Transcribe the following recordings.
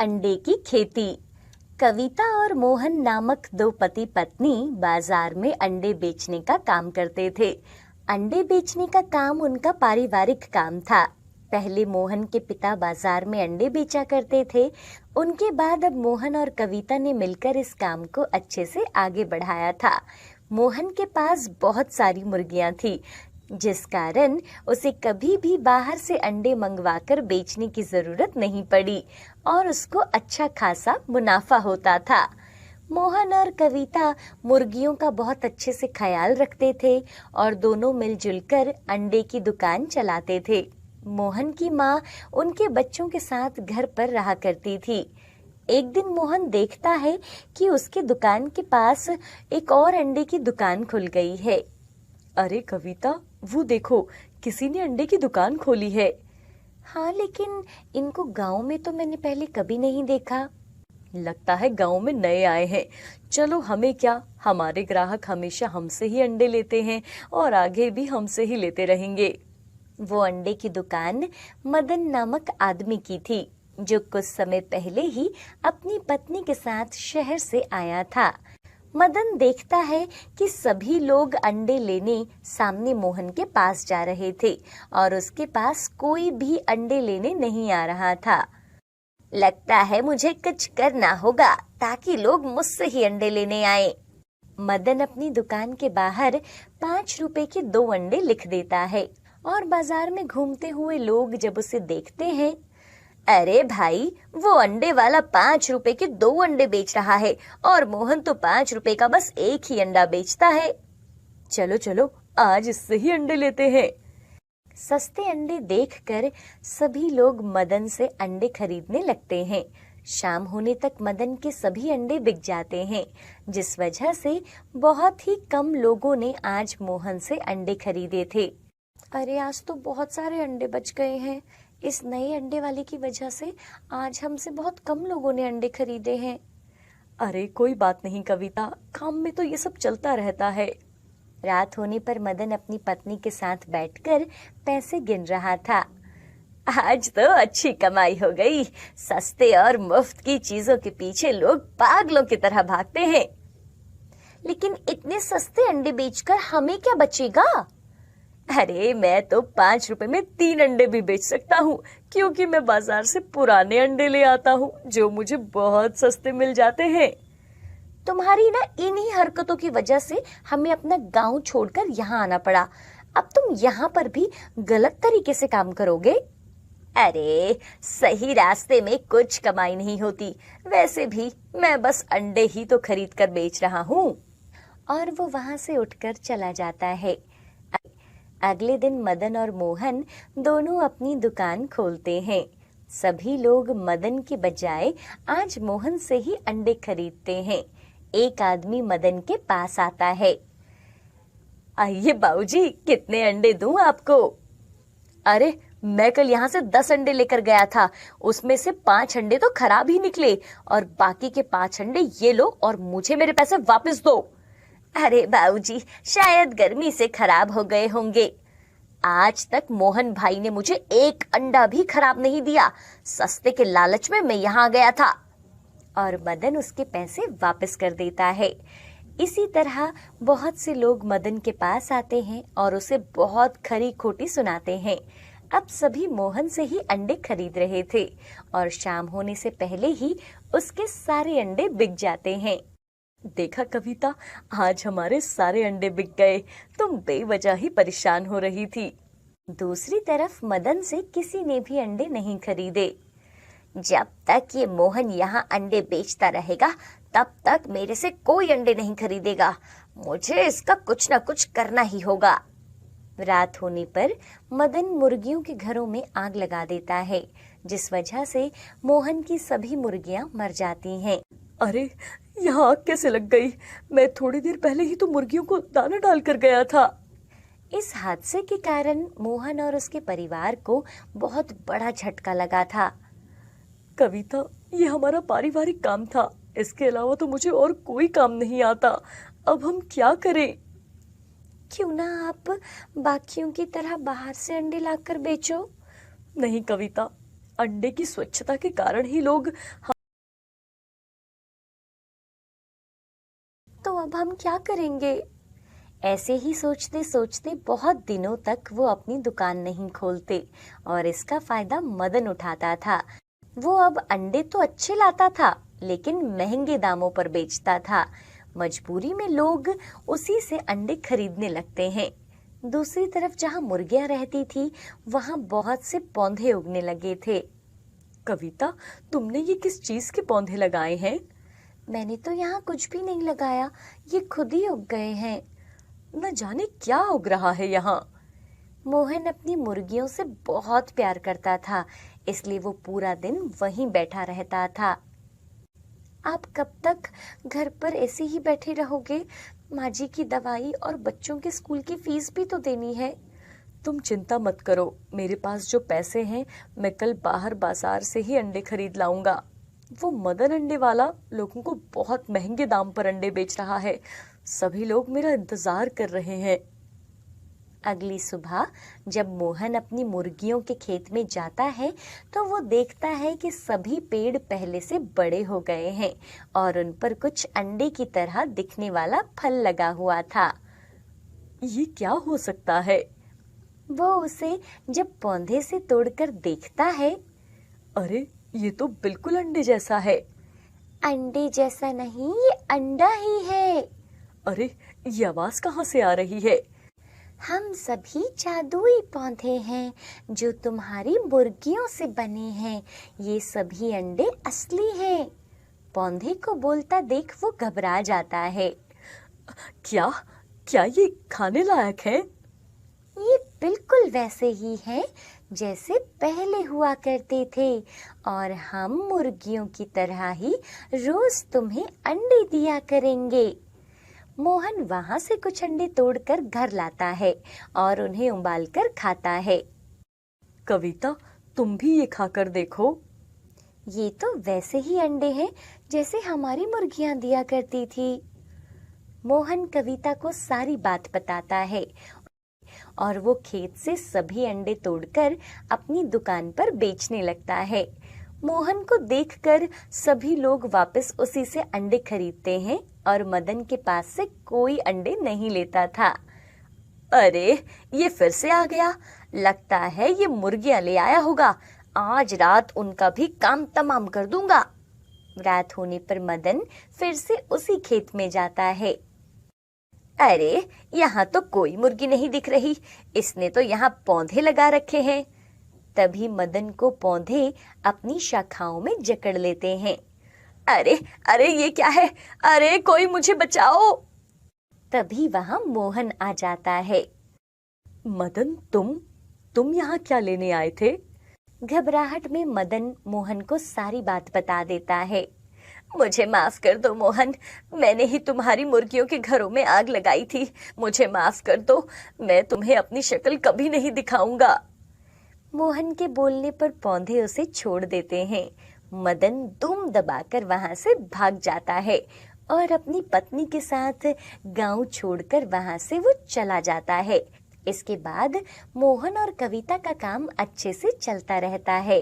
अंडे की खेती। कविता और मोहन नामक दो पति पत्नी बाजार में अंडे बेचने का काम करते थे। अंडे बेचने का काम उनका पारिवारिक काम था। पहले मोहन के पिता बाजार में अंडे बेचा करते थे। उनके बाद अब मोहन और कविता ने मिलकर इस काम को अच्छे से आगे बढ़ाया था। मोहन के पास बहुत सारी मुर्गियां थी, जिस कारण उसे कभी भी बाहर से अंडे मंगवाकर बेचने की जरूरत नहीं पड़ी और उसको अच्छा खासा मुनाफा होता था। मोहन और कविता मुर्गियों का बहुत अच्छे से ख्याल रखते थे और दोनों मिलजुल कर अंडे की दुकान चलाते थे। मोहन की माँ उनके बच्चों के साथ घर पर रहा करती थी। एक दिन मोहन देखता है कि उसके दुकान के पास एक और अंडे की दुकान खुल गई है। अरे कविता, वो देखो, किसी ने अंडे की दुकान खोली है। हाँ, लेकिन इनको गांव में तो मैंने पहले कभी नहीं देखा। लगता है गांव में नए आए हैं। चलो, हमें क्या, हमारे ग्राहक हमेशा हमसे ही अंडे लेते हैं और आगे भी हमसे ही लेते रहेंगे। वो अंडे की दुकान मदन नामक आदमी की थी, जो कुछ समय पहले ही अपनी पत्नी के साथ शहर से आया था। मदन देखता है कि सभी लोग अंडे लेने सामने मोहन के पास जा रहे थे और उसके पास कोई भी अंडे लेने नहीं आ रहा था। लगता है मुझे कुछ करना होगा ताकि लोग मुझसे ही अंडे लेने आए। मदन अपनी दुकान के बाहर 5 रुपए के 2 अंडे लिख देता है और बाजार में घूमते हुए लोग जब उसे देखते हैं, अरे भाई, वो अंडे वाला 5 रुपए के 2 अंडे बेच रहा है और मोहन तो 5 रुपए का बस एक ही अंडा बेचता है। चलो चलो, आज इससे ही अंडे लेते हैं। सस्ते अंडे देखकर सभी लोग मदन से अंडे खरीदने लगते हैं। शाम होने तक मदन के सभी अंडे बिक जाते हैं, जिस वजह से बहुत ही कम लोगों ने आज मोहन से अंडे खरीदे थे। अरे, आज तो बहुत सारे अंडे बच गए हैं। इस नए अंडे वाले की वजह से आज हमसे बहुत कम लोगों ने अंडे खरीदे हैं। अरे कोई बात नहीं कविता, काम में तो ये सब चलता रहता है। रात होने पर मदन अपनी पत्नी के साथ बैठकर पैसे गिन रहा था। आज तो अच्छी कमाई हो गई। सस्ते और मुफ्त की चीजों के पीछे लोग पागलों की तरह भागते हैं। लेकिन इतने सस्ते अंडे बेचकर हमें क्या बचेगा? अरे, मैं तो 5 रुपए में 3 अंडे भी बेच सकता हूँ, क्योंकि मैं बाजार से पुराने अंडे ले आता हूँ जो मुझे बहुत सस्ते मिल जाते हैं। तुम्हारी ना इन्हीं हरकतों की वजह से हमें अपना गांव छोड़कर यहाँ आना पड़ा। अब तुम यहाँ पर भी गलत तरीके से काम करोगे। अरे, सही रास्ते में कुछ कमाई नहीं होती। वैसे भी मैं बस अंडे ही तो खरीद कर बेच रहा हूँ। और वो वहां से उठकर चला जाता है। अगले दिन मदन और मोहन दोनों अपनी दुकान खोलते हैं। सभी लोग मदन के बजाय आज मोहन से ही अंडे खरीदते हैं। एक आदमी मदन के पास आता है। आइए बाबूजी, कितने अंडे दूं आपको? अरे, मैं कल यहाँ से 10 अंडे लेकर गया था। उसमें से 5 अंडे तो खराब ही निकले और बाकी के 5 अंडे ये लो और मुझे मेरे पैसे वापस दो। अरे बाबूजी, शायद गर्मी से खराब हो गए होंगे। आज तक मोहन भाई ने मुझे एक अंडा भी खराब नहीं दिया। सस्ते के लालच में मैं यहाँ गया था। और मदन उसके पैसे वापस कर देता है। इसी तरह बहुत से लोग मदन के पास आते हैं और उसे बहुत खरी खोटी सुनाते हैं। अब सभी मोहन से ही अंडे खरीद रहे थे और शाम होने से पहले ही उसके सारे अंडे बिक जाते हैं। देखा कविता, आज हमारे सारे अंडे बिक गए। तुम बेवजह ही परेशान हो रही थी। दूसरी तरफ मदन से किसी ने भी अंडे नहीं खरीदे। जब तक ये मोहन यहाँ अंडे बेचता रहेगा, तब तक मेरे से कोई अंडे नहीं खरीदेगा। मुझे इसका कुछ न कुछ करना ही होगा। रात होने पर मदन मुर्गियों के घरों में आग लगा देता है, जिस वजह से मोहन की सभी मुर्गियां मर जाती हैं। अरे, यहाँ आग कैसे लग गई? मैं थोड़ी देर पहले ही तो मुर्गियों को दाना डाल कर गया था। इस हादसे के कारण मोहन और उसके परिवार को बहुत बड़ा झटका लगा था। कविता, ये हमारा पारिवारिक काम था। इसके अलावा तो मुझे और कोई काम नहीं आता। अब हम क्या करें? क्यों ना आप बाकियों की तरह बाहर से अंडे लाकर बेचो। नहीं कविता, अंडे की स्वच्छता के कारण ही लोग। तो अब हम क्या करेंगे? ऐसे ही सोचते सोचते बहुत दिनों तक वो अपनी दुकान नहीं खोलते और इसका फायदा मदन उठाता था। वो अब अंडे तो अच्छे लाता था, लेकिन महंगे दामों पर बेचता था। मजबूरी में लोग उसी से अंडे खरीदने लगते हैं। दूसरी तरफ जहाँ मुर्गियां रहती थी, वहाँ बहुत से पौधे उगने लगे थे। कविता, तुमने ये किस चीज के पौधे लगाए हैं? मैंने तो यहाँ कुछ भी नहीं लगाया, ये खुद ही उग गए हैं। न जाने क्या उग रहा है यहाँ। मोहन अपनी मुर्गियों से बहुत प्यार करता था, इसलिए वो पूरा दिन वहीं बैठा रहता था। आप कब तक घर पर ऐसे ही बैठे रहोगे? माँ जी की दवाई और बच्चों के स्कूल की फीस भी तो देनी है। तुम चिंता मत करो, मेरे पास जो पैसे हैं मैं कल बाहर बाजार से ही अंडे खरीद लाऊंगा। वो मदन अंडे वाला लोगों को बहुत महंगे दाम पर अंडे बेच रहा है। सभी लोग मेरा इंतजार कर रहे हैं। अगली सुबह जब मोहन अपनी मुर्गियों के खेत में जाता है, तो वो देखता है कि सभी पेड़ पहले से बड़े हो गए हैं और उन पर कुछ अंडे की तरह दिखने वाला फल लगा हुआ था। ये क्या हो सकता है? वो उसे जब पौधे से तोड़कर देखता है, अरे ये तो बिल्कुल अंडे जैसा है। अंडे जैसा नहीं, ये अंडा ही है। अरे ये आवाज कहाँ से आ रही है? हम सभी जादुई पौधे हैं जो तुम्हारी मुर्गियों से बने हैं। ये सभी अंडे असली हैं। पौधे को बोलता देख वो घबरा जाता है। क्या क्या ये खाने लायक है? ये बिल्कुल वैसे ही हैं जैसे पहले हुआ करते थे, और हम मुर्गियों की तरह ही रोज तुम्हें अंडे दिया करेंगे। मोहन वहां से कुछ अंडे तोड़कर घर लाता है और उन्हें उबालकर खाता है। कविता, तुम भी ये खाकर देखो। ये तो वैसे ही अंडे हैं जैसे हमारी मुर्गियां दिया करती थी। मोहन कविता को सारी बात बताता है और वो खेत से सभी अंडे तोड़कर अपनी दुकान पर बेचने लगता है। मोहन को देखकर सभी लोग वापस उसी से अंडे खरीदते हैं और मदन के पास से कोई अंडे नहीं लेता था। अरे ये फिर से आ गया, लगता है ये मुर्गियां ले आया होगा। आज रात उनका भी काम तमाम कर दूंगा। रात होने पर मदन फिर से उसी खेत में जाता है। अरे यहाँ तो कोई मुर्गी नहीं दिख रही, इसने तो यहाँ पौधे लगा रखे हैं। तभी मदन को पौधे अपनी शाखाओं में जकड़ लेते हैं। अरे अरे ये क्या है? अरे कोई मुझे बचाओ। तभी वहां मोहन आ जाता है। मदन, तुम यहाँ क्या लेने आए थे? घबराहट में मदन मोहन को सारी बात बता देता है। मुझे माफ कर दो मोहन, मैंने ही तुम्हारी मुर्गियों के घरों में आग लगाई थी। मुझे माफ कर दो, मैं तुम्हें अपनी शक्ल कभी नहीं दिखाऊंगा। मोहन के बोलने पर पौधे उसे छोड़ देते हैं। मदन दुम दबाकर वहां से भाग जाता है और अपनी पत्नी के साथ गांव छोड़कर वहां से वो चला जाता है। इसके बाद मोहन और कविता का काम अच्छे से चलता रहता है।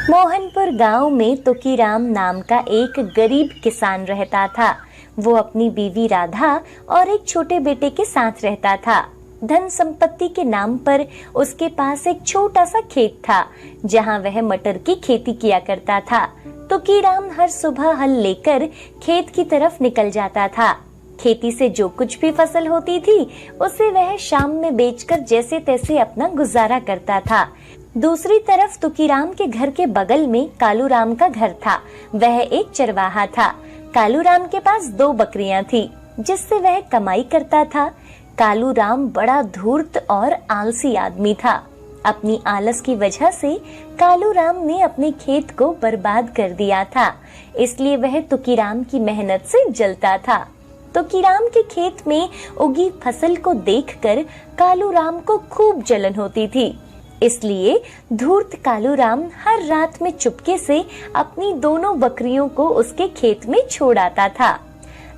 मोहनपुर गांव में तुकीराम नाम का एक गरीब किसान रहता था। वो अपनी बीवी राधा और एक छोटे बेटे के साथ रहता था। धन संपत्ति के नाम पर उसके पास एक छोटा सा खेत था, जहां वह मटर की खेती किया करता था। तुकीराम हर सुबह हल लेकर खेत की तरफ निकल जाता था। खेती से जो कुछ भी फसल होती थी, उसे वह शाम में बेचकर जैसे तैसे अपना गुजारा करता था। दूसरी तरफ तुकीराम के घर के बगल में कालूराम का घर था। वह एक चरवाहा था। कालूराम के पास 2 बकरियां थी, जिससे वह कमाई करता था। कालूराम बड़ा धूर्त और आलसी आदमी था। अपनी आलस की वजह से कालूराम ने अपने खेत को बर्बाद कर दिया था, इसलिए वह तुकीराम की मेहनत से जलता था। तुकीराम के खेत में उगी फसल को देखकर कालूराम को खूब जलन होती थी, इसलिए धूर्त कालूराम हर रात में चुपके से अपनी दोनों बकरियों को उसके खेत में छोड़ आता था।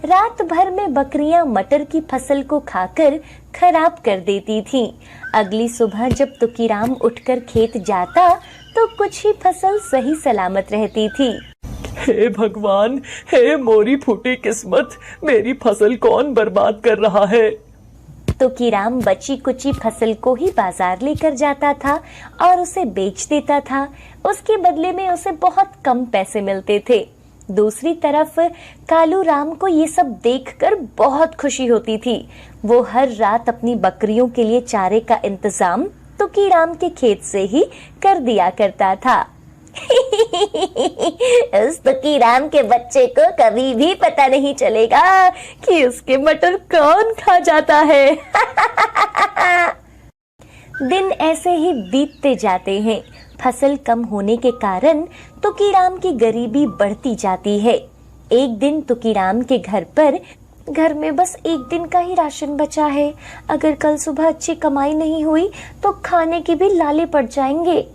रात भर में बकरियां मटर की फसल को खाकर खराब कर देती थीं। अगली सुबह जब तुकीराम उठकर खेत जाता, तो कुछ ही फसल सही सलामत रहती थी। हे भगवान, हे मोरी फूटी किस्मत, मेरी फसल कौन बर्बाद कर रहा है। तुकीराम बची कुची फसल को ही बाजार लेकर जाता था और उसे बेच देता था। उसके बदले में उसे बहुत कम पैसे मिलते थे। दूसरी तरफ कालू राम को ये सब देखकर बहुत खुशी होती थी। वो हर रात अपनी बकरियों के लिए चारे का इंतजाम तुकीराम के खेत से ही कर दिया करता था। उस तुकीराम के बच्चे को कभी भी पता नहीं चलेगा कि उसके मटर कौन खा जाता है। दिन ऐसे ही बीतते जाते हैं। फसल कम होने के कारण तुकीराम की गरीबी बढ़ती जाती है। एक दिन तुकीराम के घर में बस एक दिन का ही राशन बचा है। अगर कल सुबह अच्छी कमाई नहीं हुई तो खाने के भी लाले पड़ जाएंगे।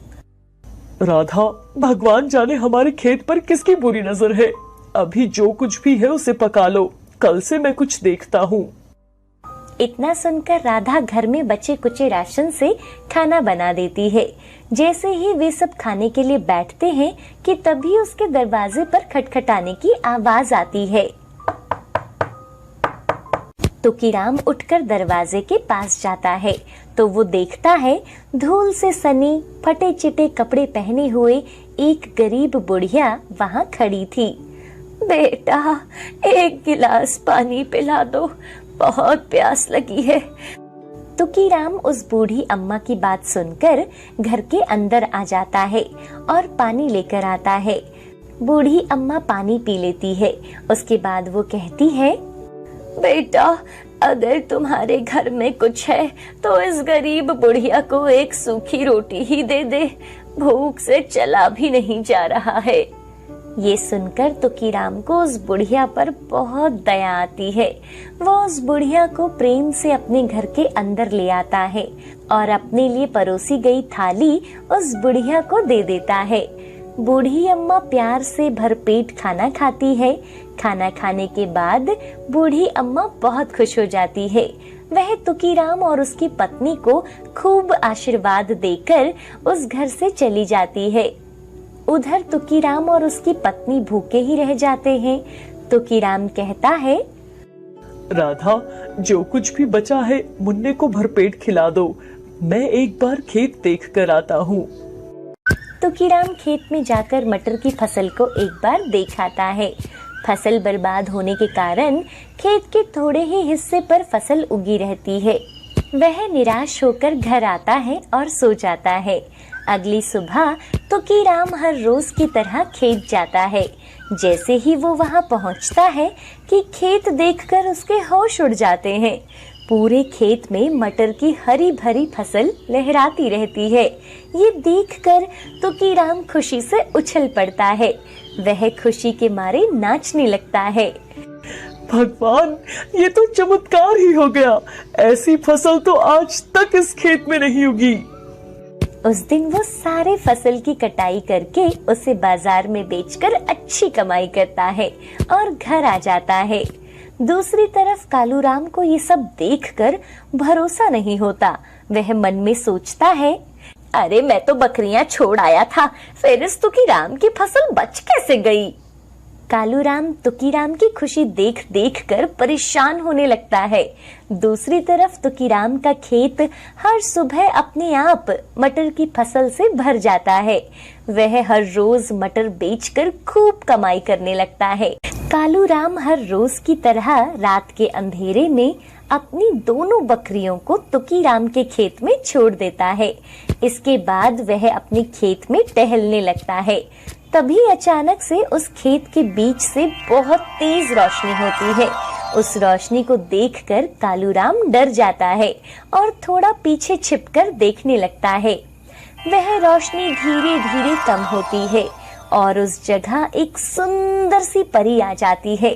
राधा, भगवान जाने हमारे खेत पर किसकी बुरी नजर है। अभी जो कुछ भी है उसे पका लो, कल से मैं कुछ देखता हूँ। इतना सुनकर राधा घर में बचे कुचे राशन से खाना बना देती है। जैसे ही वे सब खाने के लिए बैठते हैं कि तभी उसके दरवाजे पर खटखटाने की आवाज आती है। तुकीराम उठकर दरवाजे के पास जाता है तो वो देखता है धूल से सनी फटे चिटे कपड़े पहने हुए एक गरीब बुढ़िया वहाँ खड़ी थी। बेटा, एक गिलास पानी पिला दो, बहुत प्यास लगी है। तुकीराम उस बूढ़ी अम्मा की बात सुनकर घर के अंदर आ जाता है और पानी लेकर आता है। बूढ़ी अम्मा पानी पी लेती है। उसके बाद वो कहती है, बेटा, अगर तुम्हारे घर में कुछ है तो इस गरीब बुढ़िया को एक सूखी रोटी ही दे दे, भूख से चला भी नहीं जा रहा है। ये सुनकर तुकीराम को उस बुढ़िया पर बहुत दया आती है। वो उस बुढ़िया को प्रेम से अपने घर के अंदर ले आता है और अपने लिए परोसी गई थाली उस बुढ़िया को दे देता है। बूढ़ी अम्मा प्यार से भरपेट खाना खाती है। खाना खाने के बाद बूढ़ी अम्मा बहुत खुश हो जाती है। वह तुकीराम और उसकी पत्नी को खूब आशीर्वाद देकर उस घर से चली जाती है। उधर तुकीराम और उसकी पत्नी भूखे ही रह जाते हैं। तुकीराम कहता है, राधा, जो कुछ भी बचा है मुन्ने को भरपेट खिला दो, मैं एक बार खेत देख कर आता हूँ। तुकीराम खेत में जाकर मटर की फसल को एक बार देख आता है। फसल बर्बाद होने के कारण खेत के थोड़े ही हिस्से पर फसल उगी रहती है। वह निराश होकर घर आता है और सो जाता है। अगली सुबह तुकीराम हर रोज की तरह खेत जाता है। जैसे ही वो वहां पहुंचता है कि खेत देखकर उसके होश उड़ जाते हैं। पूरे खेत में मटर की हरी भरी फसल लहराती रहती है। ये देखकर तुकीराम खुशी से उछल पड़ता है। वह खुशी के मारे नाचने लगता है। भगवान, ये तो चमत्कार ही हो गया। ऐसी फसल तो आज तक इस खेत में नहीं उगी। उस दिन वो सारे फसल की कटाई करके उसे बाजार में बेचकर अच्छी कमाई करता है और घर आ जाता है। दूसरी तरफ कालूराम को ये सब देखकर भरोसा नहीं होता। वह मन में सोचता है, अरे मैं तो बकरियां छोड़ आया था, फिर इस तुकीराम की फसल बच कैसे गई। कालूराम तुकीराम की खुशी देख देख कर परेशान होने लगता है। दूसरी तरफ तुकीराम का खेत हर सुबह अपने आप मटर की फसल से भर जाता है। वह हर रोज मटर बेचकर खूब कमाई करने लगता है। कालूराम हर रोज की तरह रात के अंधेरे में अपनी दोनों बकरियों को तुकीराम के खेत में छोड़ देता है। इसके बाद वह अपने खेत में टहलने लगता है। तभी अचानक से उस खेत के बीच से बहुत तेज रोशनी होती है। उस रोशनी को देखकर कालूराम डर जाता है और थोड़ा पीछे छिपकर देखने लगता है। वह रोशनी धीरे धीरे कम होती है और उस जगह एक सुंदर सी परी आ जाती है।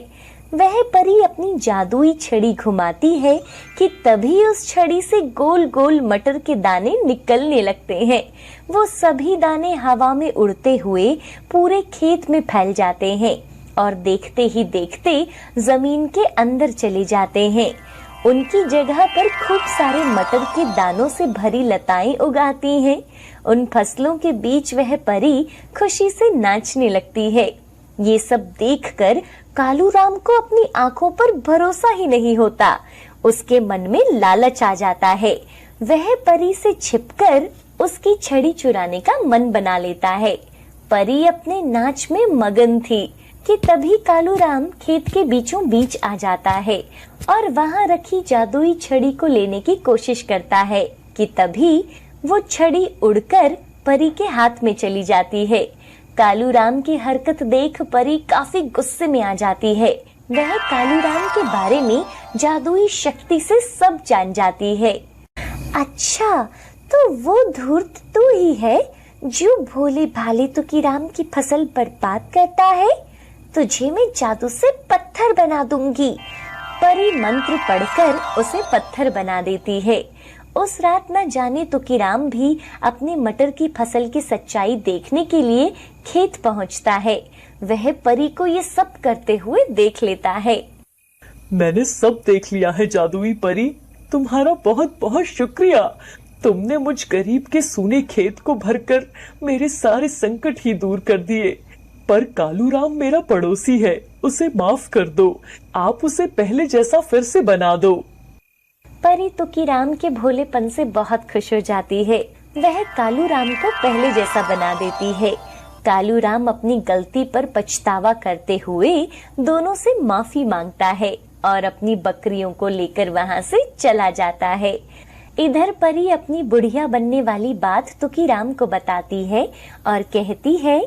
वह परी अपनी जादुई छड़ी घुमाती है कि तभी उस छड़ी से गोल गोल मटर के दाने निकलने लगते हैं। वो सभी दाने हवा में उड़ते हुए पूरे खेत में फैल जाते हैं और देखते ही देखते जमीन के अंदर चले जाते हैं। उनकी जगह पर खूब सारे मटर के दानों से भरी लताएं उगाती हैं। उन फसलों के बीच वह परी खुशी से नाचने लगती है। ये सब देखकर कालू राम को अपनी आंखों पर भरोसा ही नहीं होता। उसके मन में लालच आ जाता है। वह परी से छिपकर उसकी छड़ी चुराने का मन बना लेता है। परी अपने नाच में मगन थी कि तभी कालू राम खेत के बीचों बीच आ जाता है और वहां रखी जादुई छड़ी को लेने की कोशिश करता है कि तभी वो छड़ी उड़कर परी के हाथ में चली जाती है। कालू राम की हरकत देख परी काफी गुस्से में आ जाती है। वह कालू राम के बारे में जादुई शक्ति से सब जान जाती है। अच्छा, तो वो धूर्त तू ही है जो भोले भाले तुकीराम की फसल बर्बाद करता है। तुझे मैं जादू से पत्थर बना दूंगी। परी मंत्र पढ़कर उसे पत्थर बना देती है। उस रात न जाने तुकीराम भी अपने मटर की फसल की सच्चाई देखने के लिए खेत पहुंचता है। वह परी को ये सब करते हुए देख लेता है। मैंने सब देख लिया है जादुई परी, तुम्हारा बहुत बहुत शुक्रिया। तुमने मुझ गरीब के सूने खेत को भरकर मेरे सारे संकट ही दूर कर दिए। पर कालू राम मेरा पड़ोसी है, उसे माफ कर दो। आप उसे पहले जैसा फिर से बना दो। परी तुकीराम के भोलेपन से बहुत खुश हो जाती है। वह कालू राम को पहले जैसा बना देती है। कालू राम अपनी गलती पर पछतावा करते हुए दोनों से माफी मांगता है और अपनी बकरियों को लेकर वहां से चला जाता है। इधर परी अपनी बुढ़िया बनने वाली बात तुकीराम को बताती है और कहती है,